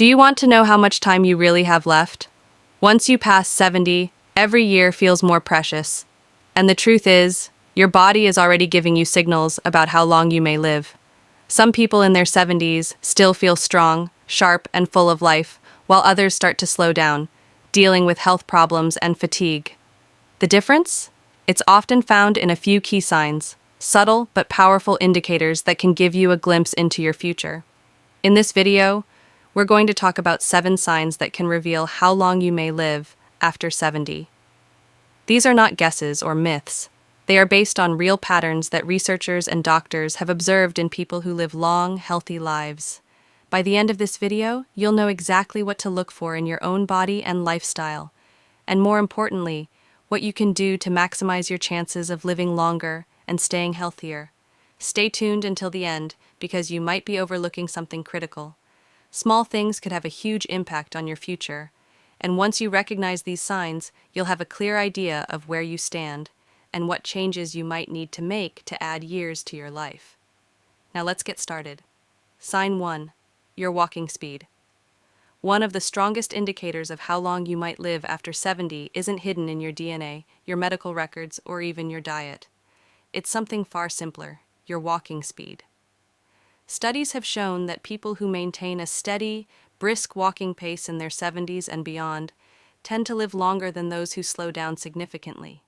Do you want to know how much time you really have left? Once you pass 70, every year feels more precious. And the truth is, your body is already giving you signals about how long you may live. Some people in their 70s still feel strong, sharp, and full of life, while others start to slow down, dealing with health problems and fatigue. The difference? It's often found in a few key signs, subtle but powerful indicators that can give you a glimpse into your future. In this video, we're going to talk about 7 signs that can reveal how long you may live after 70. These are not guesses or myths. They are based on real patterns that researchers and doctors have observed in people who live long, healthy lives. By the end of this video, you'll know exactly what to look for in your own body and lifestyle, and more importantly, what you can do to maximize your chances of living longer and staying healthier. Stay tuned until the end, because you might be overlooking something critical. Small things could have a huge impact on your future, and once you recognize these signs, you'll have a clear idea of where you stand and what changes you might need to make to add years to your life. Now let's get started. Sign 1. Your walking speed. One of the strongest indicators of how long you might live after 70 isn't hidden in your DNA, your medical records, or even your diet. It's something far simpler: your walking speed. Studies have shown that people who maintain a steady, brisk walking pace in their 70s and beyond tend to live longer than those who slow down significantly.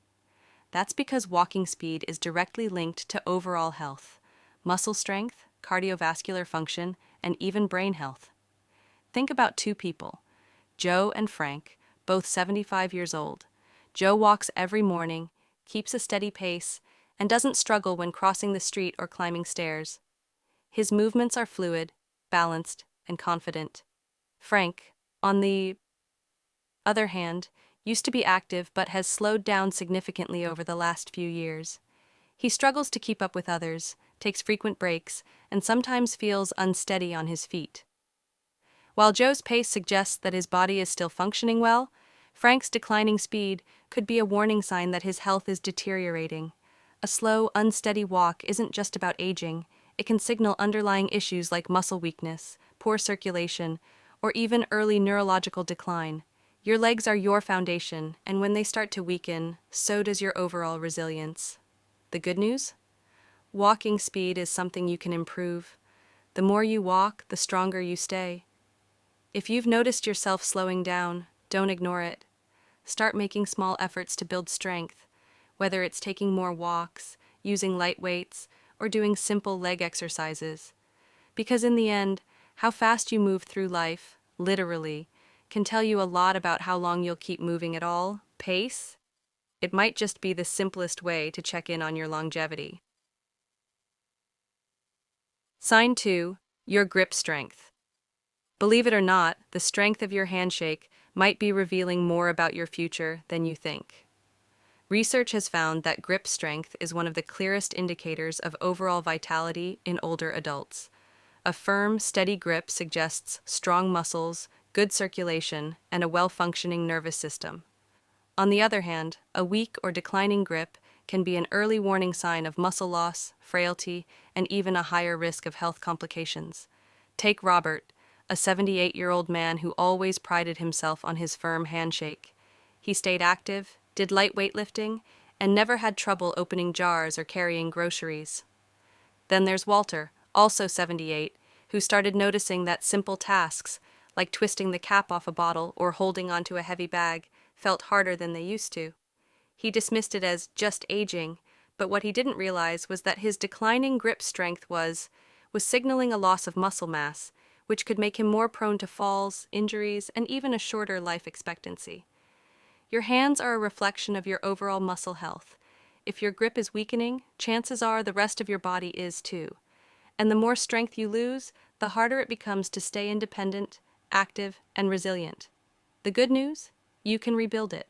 That's because walking speed is directly linked to overall health, muscle strength, cardiovascular function, and even brain health. Think about 2 people, Joe and Frank, both 75 years old. Joe walks every morning, keeps a steady pace, and doesn't struggle when crossing the street or climbing stairs. His movements are fluid, balanced, and confident. Frank, on the other hand, used to be active but has slowed down significantly over the last few years. He struggles to keep up with others, takes frequent breaks, and sometimes feels unsteady on his feet. While Joe's pace suggests that his body is still functioning well, Frank's declining speed could be a warning sign that his health is deteriorating. A slow, unsteady walk isn't just about aging. It can signal underlying issues like muscle weakness, poor circulation, or even early neurological decline. Your legs are your foundation, and when they start to weaken, so does your overall resilience. The good news? Walking speed is something you can improve. The more you walk, the stronger you stay. If you've noticed yourself slowing down, don't ignore it. Start making small efforts to build strength, whether it's taking more walks, using light weights, or doing simple leg exercises. Because in the end, how fast you move through life, literally, can tell you a lot about how long you'll keep moving at all. Pace? It might just be the simplest way to check in on your longevity. Sign 2. Your grip strength. Believe it or not, the strength of your handshake might be revealing more about your future than you think. Research has found that grip strength is one of the clearest indicators of overall vitality in older adults. A firm, steady grip suggests strong muscles, good circulation, and a well-functioning nervous system. On the other hand, a weak or declining grip can be an early warning sign of muscle loss, frailty, and even a higher risk of health complications. Take Robert, a 78-year-old man who always prided himself on his firm handshake. He stayed active, did light weightlifting, and never had trouble opening jars or carrying groceries. Then there's Walter, also 78, who started noticing that simple tasks, like twisting the cap off a bottle or holding onto a heavy bag, felt harder than they used to. He dismissed it as just aging, but what he didn't realize was that his declining grip strength was signaling a loss of muscle mass, which could make him more prone to falls, injuries, and even a shorter life expectancy. Your hands are a reflection of your overall muscle health. If your grip is weakening, chances are the rest of your body is too. And the more strength you lose, the harder it becomes to stay independent, active, and resilient. The good news? You can rebuild it.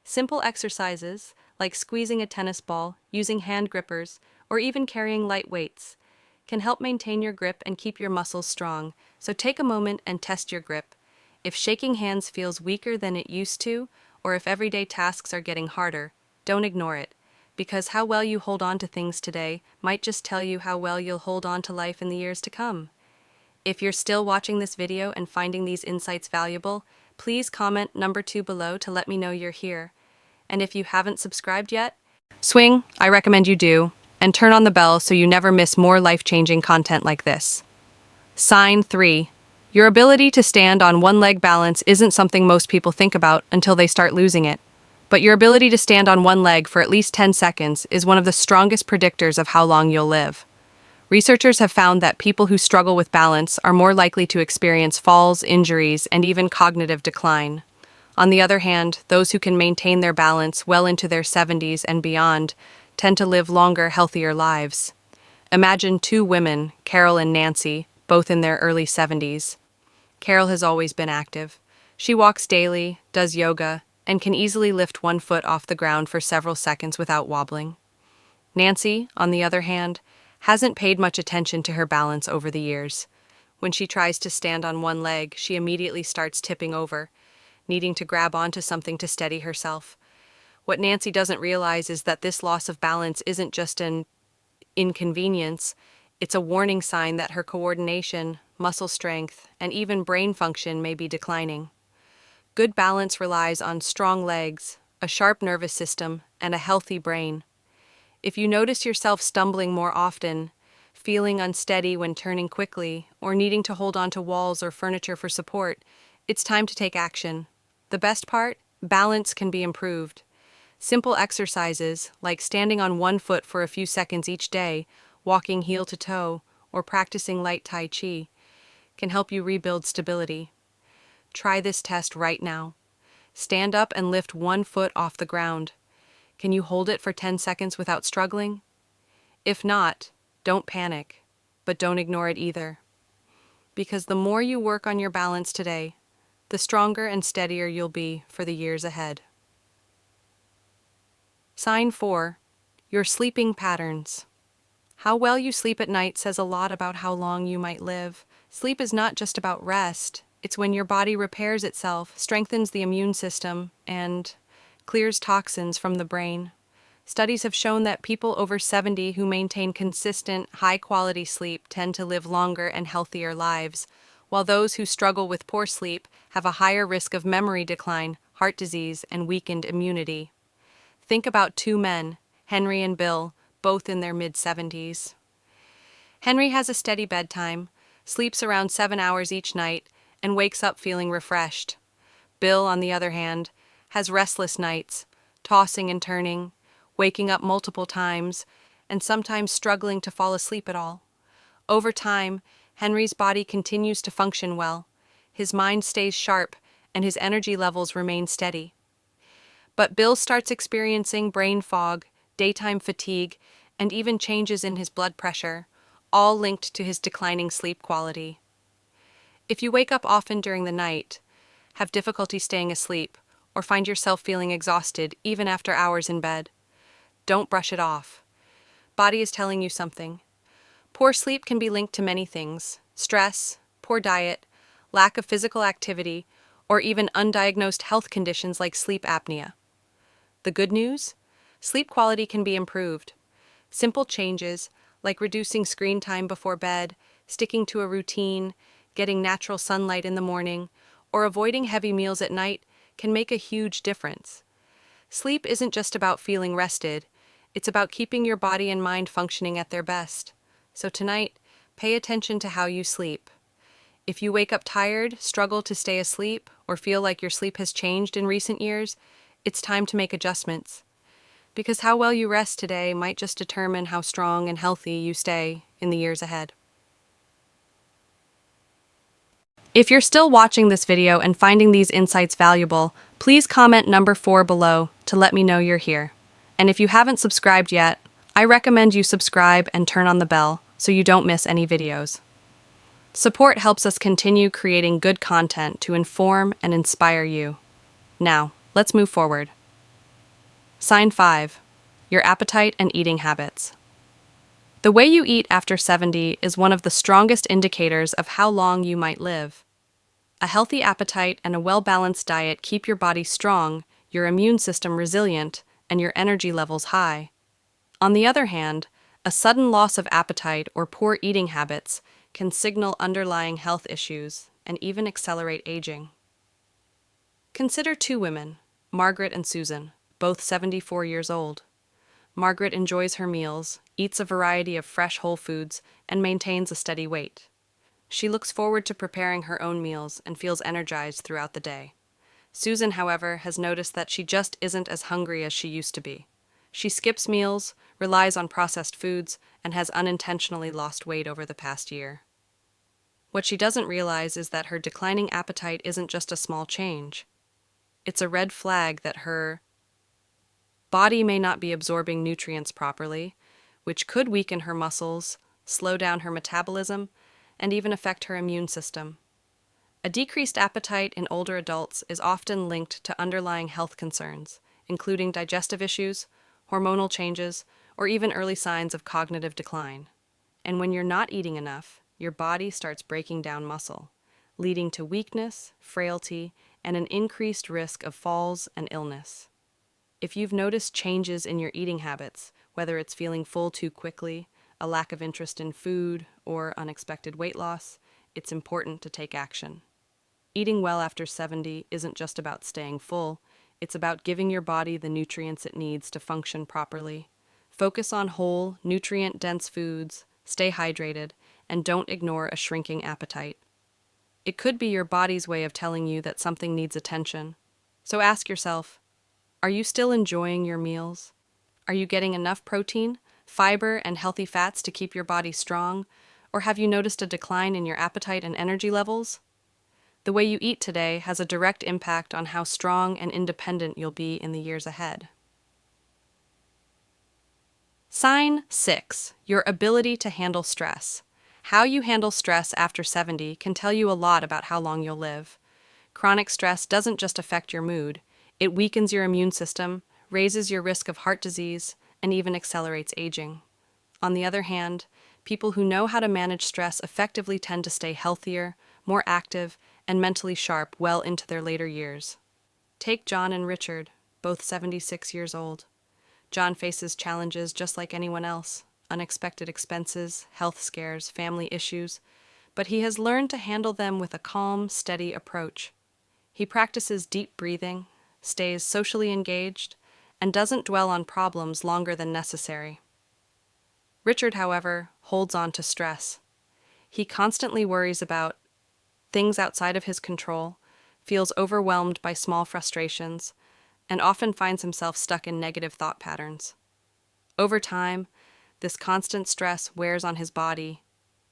Simple exercises, like squeezing a tennis ball, using hand grippers, or even carrying light weights, can help maintain your grip and keep your muscles strong. So take a moment and test your grip. If shaking hands feels weaker than it used to, or if everyday tasks are getting harder, don't ignore it, because how well you hold on to things today might just tell you how well you'll hold on to life in the years to come. If you're still watching this video and finding these insights valuable, please comment number 2 below to let me know you're here. And if you haven't subscribed yet, I recommend you do, and turn on the bell so you never miss more life-changing content like this. Sign 3. Your ability to stand on one leg balance isn't something most people think about until they start losing it. But your ability to stand on one leg for at least 10 seconds is one of the strongest predictors of how long you'll live. Researchers have found that people who struggle with balance are more likely to experience falls, injuries, and even cognitive decline. On the other hand, those who can maintain their balance well into their 70s and beyond tend to live longer, healthier lives. Imagine 2 women, Carol and Nancy, both in their early 70s. Carol has always been active. She walks daily, does yoga, and can easily lift one foot off the ground for several seconds without wobbling. Nancy, on the other hand, hasn't paid much attention to her balance over the years. When she tries to stand on one leg, she immediately starts tipping over, needing to grab onto something to steady herself. What Nancy doesn't realize is that this loss of balance isn't just an inconvenience, it's a warning sign that her coordination, muscle strength, and even brain function may be declining. Good balance relies on strong legs, a sharp nervous system, and a healthy brain. If you notice yourself stumbling more often, feeling unsteady when turning quickly, or needing to hold onto walls or furniture for support, it's time to take action. The best part? Balance can be improved. Simple exercises, like standing on one foot for a few seconds each day, walking heel to toe, or practicing light Tai Chi, can help you rebuild stability. Try this test right now. Stand up and lift one foot off the ground. Can you hold it for 10 seconds without struggling? If not, don't panic, but don't ignore it either. Because the more you work on your balance today, the stronger and steadier you'll be for the years ahead. Sign 4. Your sleeping patterns. How well you sleep at night says a lot about how long you might live. Sleep is not just about rest. It's when your body repairs itself, strengthens the immune system, and clears toxins from the brain. Studies have shown that people over 70 who maintain consistent, high-quality sleep tend to live longer and healthier lives, while those who struggle with poor sleep have a higher risk of memory decline, heart disease, and weakened immunity. Think about 2 men, Henry and Bill, both in their mid-70s. Henry has a steady bedtime, sleeps around 7 hours each night, and wakes up feeling refreshed. Bill, on the other hand, has restless nights, tossing and turning, waking up multiple times, and sometimes struggling to fall asleep at all. Over time, Henry's body continues to function well, his mind stays sharp, and his energy levels remain steady. But Bill starts experiencing brain fog, daytime fatigue, and even changes in his blood pressure, all linked to his declining sleep quality. If you wake up often during the night, have difficulty staying asleep, or find yourself feeling exhausted even after hours in bed, don't brush it off. Body is telling you something. Poor sleep can be linked to many things: stress, poor diet, lack of physical activity, or even undiagnosed health conditions like sleep apnea. The good news? Sleep quality can be improved. Simple changes, like reducing screen time before bed, sticking to a routine, getting natural sunlight in the morning, or avoiding heavy meals at night, can make a huge difference. Sleep isn't just about feeling rested, it's about keeping your body and mind functioning at their best. So tonight, pay attention to how you sleep. If you wake up tired, struggle to stay asleep, or feel like your sleep has changed in recent years, it's time to make adjustments. Because how well you rest today might just determine how strong and healthy you stay in the years ahead. If you're still watching this video and finding these insights valuable, please comment number 4 below to let me know you're here. And if you haven't subscribed yet, I recommend you subscribe and turn on the bell so you don't miss any videos. Support helps us continue creating good content to inform and inspire you. Now, let's move forward. Sign 5. Your appetite and eating habits. The way you eat after 70 is one of the strongest indicators of how long you might live. A healthy appetite and a well-balanced diet keep your body strong, your immune system resilient, and your energy levels high. On the other hand, a sudden loss of appetite or poor eating habits can signal underlying health issues and even accelerate aging. Consider two women, Margaret and Susan, both 74 years old. Margaret enjoys her meals, eats a variety of fresh whole foods, and maintains a steady weight. She looks forward to preparing her own meals and feels energized throughout the day. Susan, however, has noticed that she just isn't as hungry as she used to be. She skips meals, relies on processed foods, and has unintentionally lost weight over the past year. What she doesn't realize is that her declining appetite isn't just a small change. It's a red flag that her body may not be absorbing nutrients properly, which could weaken her muscles, slow down her metabolism, and even affect her immune system. A decreased appetite in older adults is often linked to underlying health concerns, including digestive issues, hormonal changes, or even early signs of cognitive decline. And when you're not eating enough, your body starts breaking down muscle, leading to weakness, frailty, and an increased risk of falls and illness. If you've noticed changes in your eating habits, whether it's feeling full too quickly, a lack of interest in food, or unexpected weight loss, it's important to take action. Eating well after 70 isn't just about staying full, it's about giving your body the nutrients it needs to function properly. Focus on whole, nutrient-dense foods, stay hydrated, and don't ignore a shrinking appetite. It could be your body's way of telling you that something needs attention. So ask yourself, are you still enjoying your meals? Are you getting enough protein, fiber, and healthy fats to keep your body strong? Or have you noticed a decline in your appetite and energy levels? The way you eat today has a direct impact on how strong and independent you'll be in the years ahead. Sign 6. Your ability to handle stress. How you handle stress after 70 can tell you a lot about how long you'll live. Chronic stress doesn't just affect your mood, it weakens your immune system, raises your risk of heart disease, and even accelerates aging. On the other hand, people who know how to manage stress effectively tend to stay healthier, more active, and mentally sharp well into their later years. Take John and Richard, both 76 years old. John faces challenges just like anyone else, unexpected expenses, health scares, family issues, but he has learned to handle them with a calm, steady approach. He practices deep breathing, stays socially engaged, and doesn't dwell on problems longer than necessary. Richard, however, holds on to stress. He constantly worries about things outside of his control, feels overwhelmed by small frustrations, and often finds himself stuck in negative thought patterns. Over time, this constant stress wears on his body,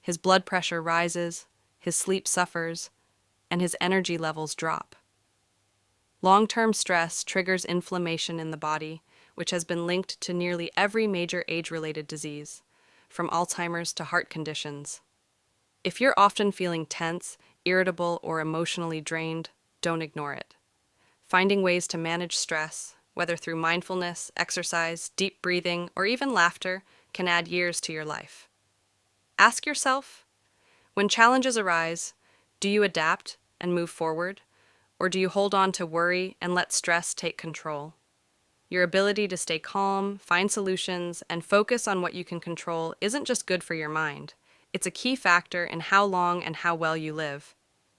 his blood pressure rises, his sleep suffers, and his energy levels drop. Long-term stress triggers inflammation in the body, which has been linked to nearly every major age-related disease, from Alzheimer's to heart conditions. If you're often feeling tense, irritable, or emotionally drained, don't ignore it. Finding ways to manage stress, whether through mindfulness, exercise, deep breathing, or even laughter, can add years to your life. Ask yourself, when challenges arise, do you adapt and move forward, or do you hold on to worry and let stress take control? Your ability to stay calm, find solutions, and focus on what you can control isn't just good for your mind. It's a key factor in how long and how well you live.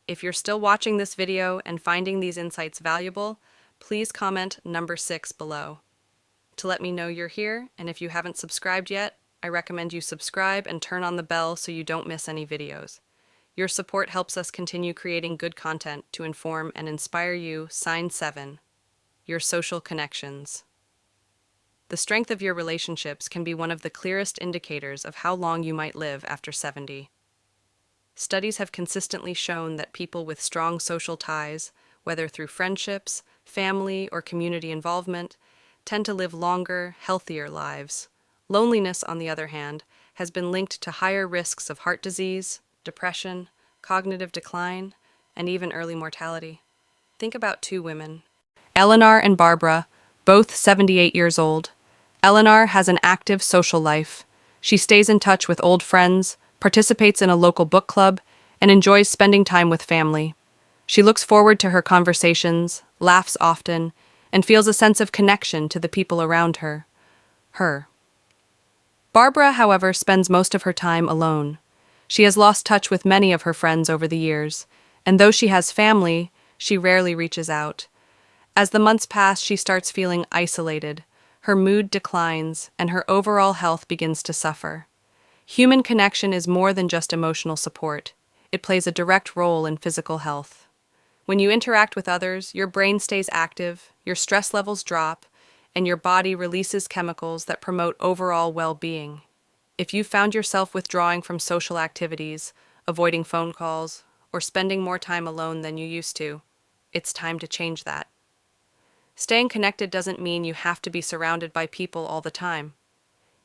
If you're still watching this video and finding these insights valuable, please comment number 6 below. To let me know you're here, and if you haven't subscribed yet, I recommend you subscribe and turn on the bell so you don't miss any videos. Your support helps us continue creating good content to inform and inspire you. Sign 7. Your social connections. The strength of your relationships can be one of the clearest indicators of how long you might live after 70. Studies have consistently shown that people with strong social ties, whether through friendships, family, or community involvement, tend to live longer, healthier lives. Loneliness, on the other hand, has been linked to higher risks of heart disease, depression, cognitive decline, and even early mortality. Think about two women, Eleanor and Barbara, both 78 years old. Eleanor has an active social life. She stays in touch with old friends, participates in a local book club, and enjoys spending time with family. She looks forward to her conversations, laughs often, and feels a sense of connection to the people around her. Barbara, however, spends most of her time alone. She has lost touch with many of her friends over the years, and though she has family, she rarely reaches out. As the months pass, she starts feeling isolated, her mood declines, and her overall health begins to suffer. Human connection is more than just emotional support. It plays a direct role in physical health. When you interact with others, your brain stays active, your stress levels drop, and your body releases chemicals that promote overall well-being. If you found yourself withdrawing from social activities, avoiding phone calls, or spending more time alone than you used to, it's time to change that. Staying connected doesn't mean you have to be surrounded by people all the time.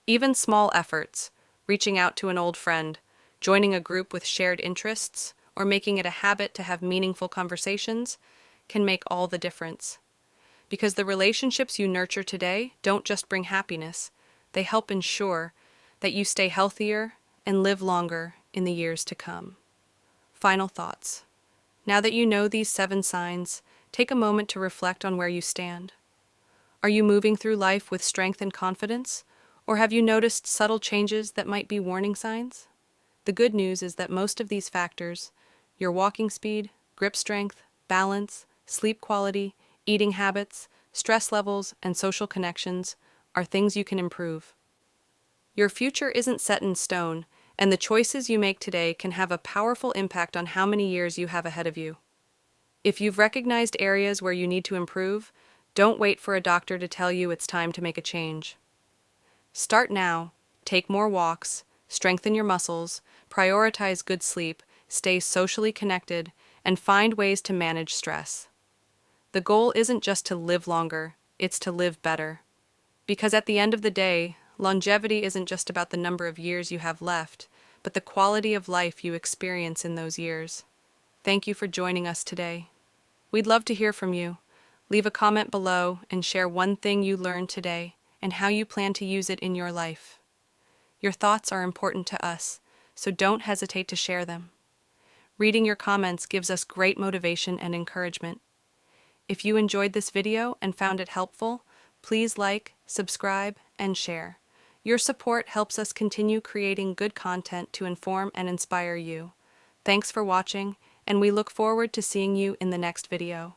Even small efforts, reaching out to an old friend, joining a group with shared interests, or making it a habit to have meaningful conversations, can make all the difference. Because the relationships you nurture today don't just bring happiness, they help ensure that you stay healthier and live longer in the years to come. Final thoughts. Now that you know these 7 signs, take a moment to reflect on where you stand. Are you moving through life with strength and confidence, or have you noticed subtle changes that might be warning signs? The good news is that most of these factors, your walking speed, grip strength, balance, sleep quality, eating habits, stress levels, and social connections, are things you can improve. Your future isn't set in stone, and the choices you make today can have a powerful impact on how many years you have ahead of you. If you've recognized areas where you need to improve, don't wait for a doctor to tell you it's time to make a change. Start now, take more walks, strengthen your muscles, prioritize good sleep, stay socially connected, and find ways to manage stress. The goal isn't just to live longer, it's to live better. Because at the end of the day, longevity isn't just about the number of years you have left, but the quality of life you experience in those years. Thank you for joining us today. We'd love to hear from you. Leave a comment below and share one thing you learned today and how you plan to use it in your life. Your thoughts are important to us, so don't hesitate to share them. Reading your comments gives us great motivation and encouragement. If you enjoyed this video and found it helpful, please like, subscribe, and share. Your support helps us continue creating good content to inform and inspire you. Thanks for watching, and we look forward to seeing you in the next video.